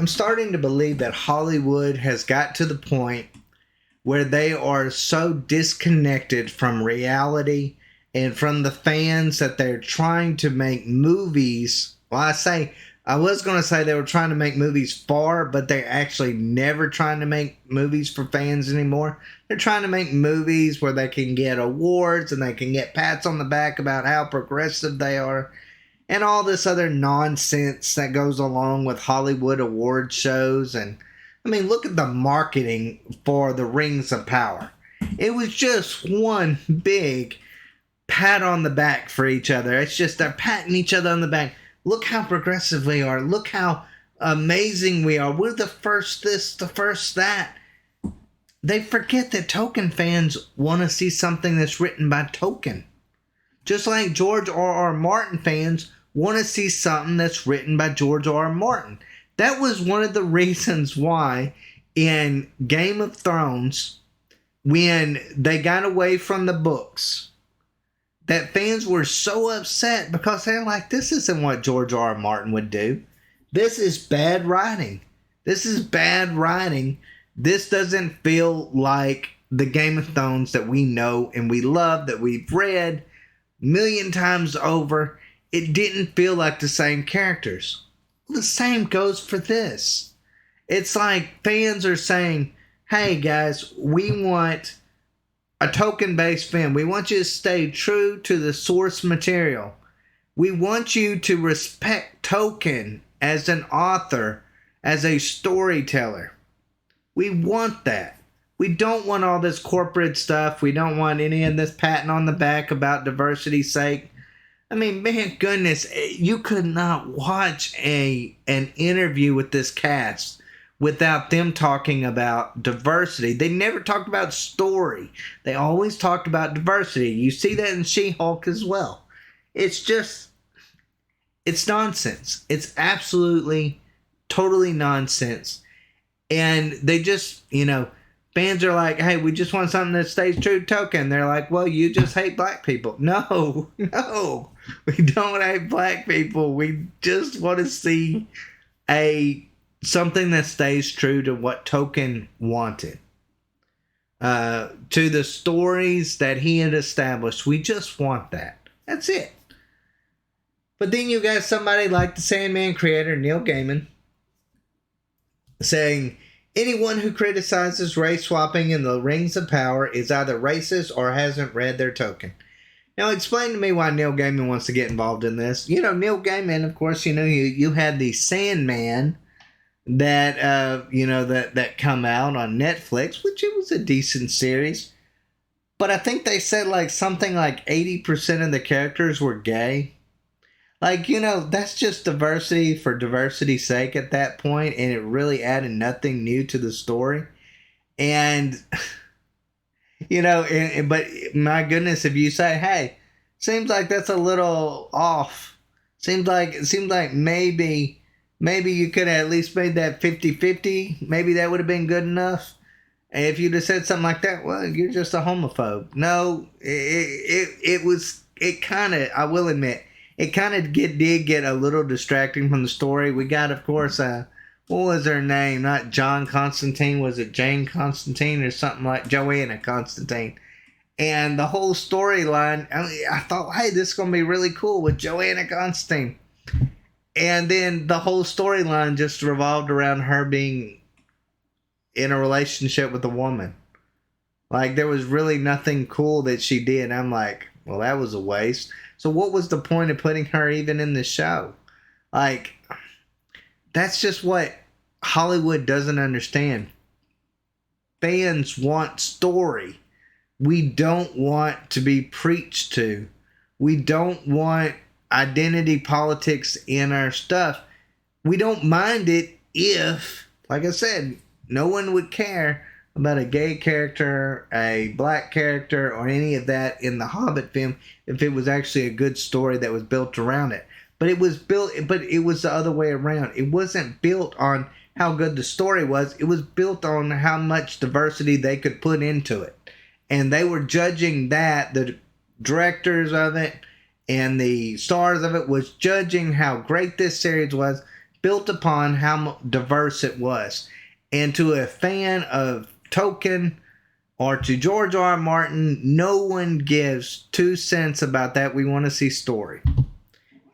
I'm starting to believe that Hollywood has got to the point where they are so disconnected from reality and from the fans that they're trying to make movies. Well, I was going to say they were trying to make movies but they're actually never trying to make movies for fans anymore. They're trying to make movies where they can get awards and they can get pats on the back about how progressive they are and all this other nonsense that goes along with Hollywood award shows. And I mean, look at the marketing for the Rings of Power. It was just one big pat on the back for each other. It's just they're patting each other on the back. Look how progressive we are. Look how amazing we are. We're the first this, the first that. They forget that Tolkien fans want to see something that's written by Tolkien. Just like George R.R. Martin fans want to see something that's written by George R.R. Martin. That was one of the reasons why in Game of Thrones, when they got away from the books, that fans were so upset because they're like, this isn't what George R.R. Martin would do. This is bad writing. This is bad writing. This doesn't feel like the Game of Thrones that we know and we love, that we've read a million times over. It didn't feel like the same characters. Well, the same goes for this. It's like fans are saying, hey guys, we want a Tolkien-based film. We want you to stay true to the source material. We want you to respect Tolkien as an author, as a storyteller. We want that. We don't want all this corporate stuff. We don't want any of this patting on the back about diversity's sake. I mean, man, goodness, you could not watch an interview with this cast without them talking about diversity. They never talked about story. They always talked about diversity. You see that in She-Hulk as well. It's just, it's nonsense. It's absolutely, totally nonsense. And they just, fans are like, hey, we just want something that stays true to Tolkien. They're like, well, you just hate black people. No, we don't hate black people. We just want to see something that stays true to what Tolkien wanted. To the stories that he had established. We just want that. That's it. But then you got somebody like the Sandman creator, Neil Gaiman, saying, anyone who criticizes race swapping in the Rings of Power is either racist or hasn't read their Tolkien. Now, explain to me why Neil Gaiman wants to get involved in this. Neil Gaiman, of course, you had the Sandman that, that come out on Netflix, which it was a decent series. But I think they said something like 80% of the characters were gay. That's just diversity for diversity's sake at that point, and it really added nothing new to the story. And, but my goodness, if you say, hey, seems like that's a little off. Seems like maybe you could have at least made that 50-50. Maybe that would have been good enough. And if you'd have said something like that, well, you're just a homophobe. No, it kind of, I will admit, it kind of did get a little distracting from the story. We got, of course, what was her name? Not John Constantine. Was it Jane Constantine or something like Joanna Constantine? And the whole storyline, I thought, hey, this is going to be really cool with Joanna Constantine. And then the whole storyline just revolved around her being in a relationship with a woman. There was really nothing cool that she did. I'm like, well, that was a waste. So what was the point of putting her even in the show? That's just what Hollywood doesn't understand. Fans want story. We don't want to be preached to. We don't want identity politics in our stuff. We don't mind it if, like I said, no one would care about a gay character, a black character, or any of that in the Hobbit film if it was actually a good story that was built around it. But it was the other way around. It wasn't built on how good the story was. It was built on how much diversity they could put into it. And they were judging that, the directors of it and the stars of it was judging how great this series was built upon how diverse it was. And to a fan of Tolkien or to George R. R. Martin, no one gives 2 cents about that. We want to see story.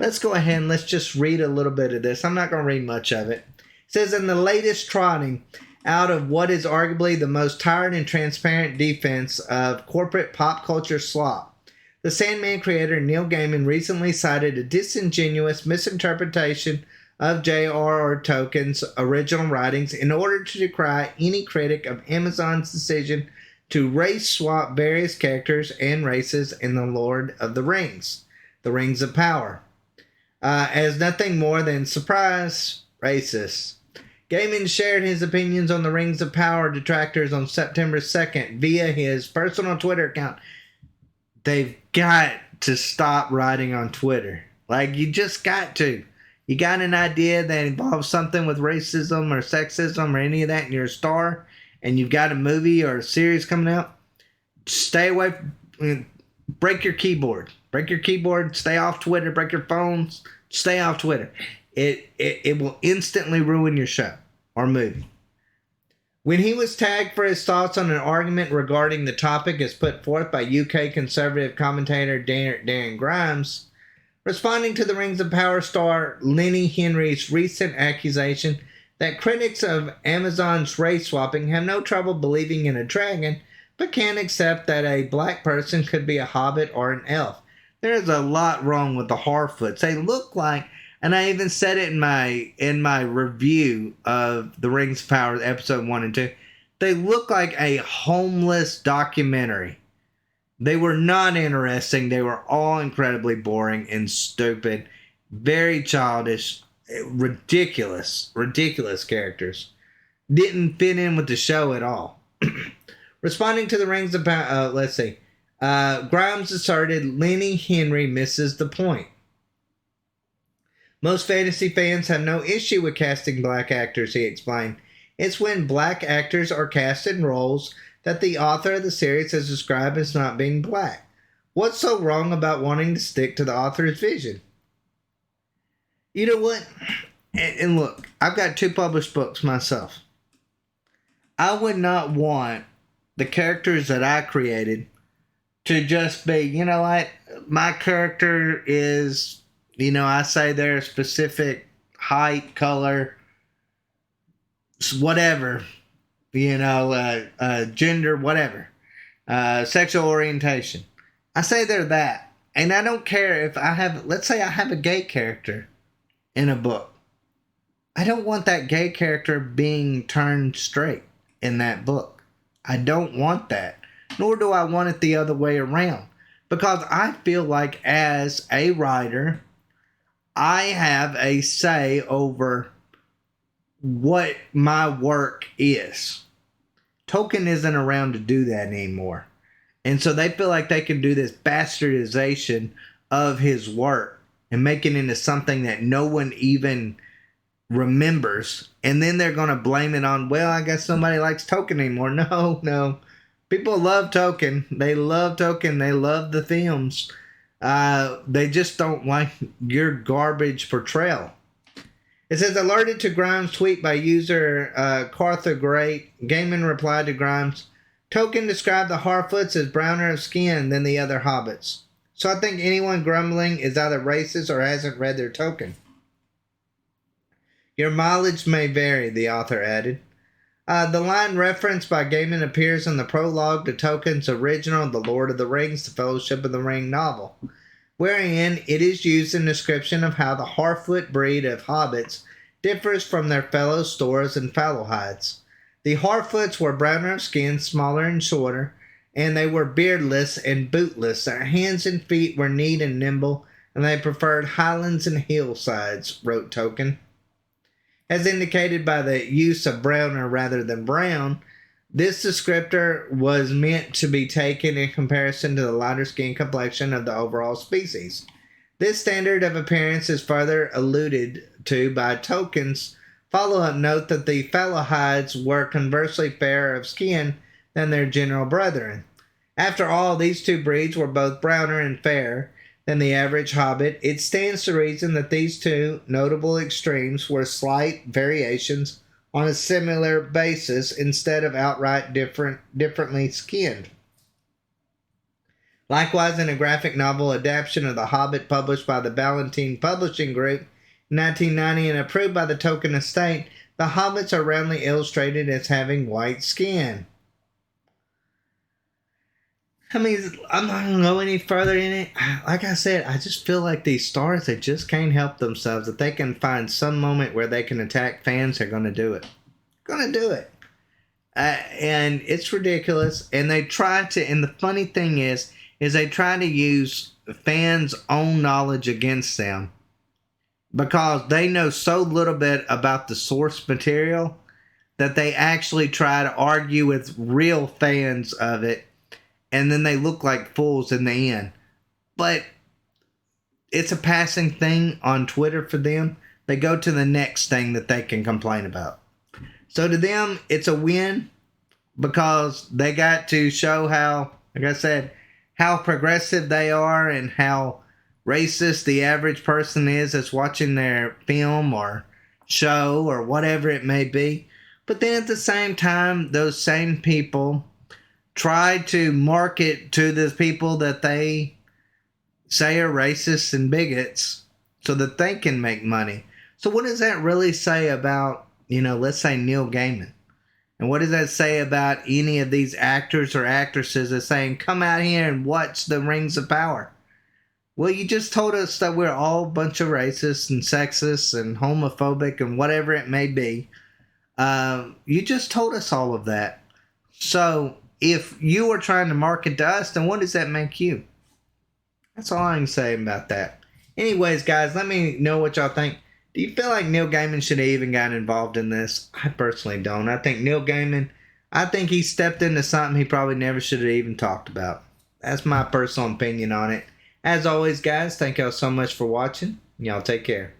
Let's go ahead and let's just read a little bit of this. I'm not going to read much of it. It says, in the latest trotting out of what is arguably the most tired and transparent defense of corporate pop culture slop, the Sandman creator Neil Gaiman recently cited a disingenuous misinterpretation of J.R.R. Tolkien's original writings in order to decry any critic of Amazon's decision to race swap various characters and races in The Lord of the Rings of Power, as nothing more than surprise racist. Gaiman shared his opinions on the Rings of Power detractors on September 2nd via his personal Twitter account. They've got to stop writing on Twitter. Like, you just got to. You got an idea that involves something with racism or sexism or any of that, and you're a star, and you've got a movie or a series coming out, stay away. Break your keyboard. Break your keyboard. Stay off Twitter. Break your phones. Stay off Twitter. It will instantly ruin your show or movie. When he was tagged for his thoughts on an argument regarding the topic as put forth by UK conservative commentator Darren Grimes, responding to the Rings of Power star Lenny Henry's recent accusation that critics of Amazon's race swapping have no trouble believing in a dragon, but can't accept that a black person could be a hobbit or an elf. There's a lot wrong with the Harfoots. They look like, and I even said it in my review of the Rings of Power episode 1 and 2, they look like a homeless documentary. They were not interesting. They were all incredibly boring and stupid, very childish, ridiculous characters. Didn't fit in with the show at all. Responding to the Rings of Power, Grimes asserted Lenny Henry misses the point. Most fantasy fans have no issue with casting black actors, he explained. It's when black actors are cast in roles that the author of the series has described as not being black. What's so wrong about wanting to stick to the author's vision? You know what? And look, I've got 2 published books myself. I would not want the characters that I created to just be, you know what, my character is, you know, I say they're a specific height, color, whatever, you know, gender, whatever, sexual orientation. I say they're that. And I don't care if I have, let's say I have a gay character in a book. I don't want that gay character being turned straight in that book. I don't want that. Nor do I want it the other way around. Because I feel like as a writer, I have a say over what my work is. Tolkien isn't around to do that anymore. And so they feel like they can do this bastardization of his work and make it into something that no one even remembers. And then they're going to blame it on, well, I guess somebody likes Tolkien anymore. No. People love Tolkien. They love Tolkien. They love the films. They just don't like your garbage portrayal. It says, alerted to Grimes' tweet by user Cartha Great, Gaiman replied to Grimes, Tolkien described the Harfoots as browner of skin than the other hobbits. So I think anyone grumbling is either racist or hasn't read their Tolkien. Your mileage may vary, the author added. The line referenced by Gaiman appears in the prologue to Tolkien's original The Lord of the Rings, The Fellowship of the Ring novel, wherein it is used in description of how the Harfoot breed of hobbits differs from their fellow Storas and Fallowhides. The Harfoots were browner of skin, smaller and shorter, and they were beardless and bootless. Their hands and feet were neat and nimble, and they preferred highlands and hillsides, wrote Tolkien. As indicated by the use of browner rather than brown, this descriptor was meant to be taken in comparison to the lighter skin complexion of the overall species. This standard of appearance is further alluded to by Tolkien's follow-up note that the Fallowhides were conversely fairer of skin than their general brethren. After all, these 2 breeds were both browner and fairer than the average Hobbit, it stands to reason that these two notable extremes were slight variations on a similar basis instead of outright differently skinned. Likewise, in a graphic novel adaptation of The Hobbit published by the Ballantine Publishing Group in 1990 and approved by the Tolkien estate, the hobbits are roundly illustrated as having white skin. I mean, I'm not going to go any further in it. Like I said, I just feel like these stars, they just can't help themselves. If they can find some moment where they can attack fans, they're going to do it. Going to do it. And it's ridiculous. And they try to, and the funny thing is they try to use fans' own knowledge against them because they know so little bit about the source material that they actually try to argue with real fans of it, and then they look like fools in the end. But it's a passing thing on Twitter for them. They go to the next thing that they can complain about. So to them, it's a win because they got to show how, like I said, how progressive they are and how racist the average person is that's watching their film or show or whatever it may be. But then at the same time, those same people try to market to the people that they say are racists and bigots so that they can make money. So what does that really say about, let's say Neil Gaiman? And what does that say about any of these actors or actresses that saying, come out here and watch the Rings of Power? Well, you just told us that we're all a bunch of racists and sexists and homophobic and whatever it may be. You just told us all of that. So if you are trying to market to us, then what does that make you? That's all I can say about that. Anyways, guys, let me know what y'all think. Do you feel like Neil Gaiman should have even gotten involved in this? I personally don't. I think Neil Gaiman, he stepped into something he probably never should have even talked about. That's my personal opinion on it. As always, guys, thank y'all so much for watching. Y'all take care.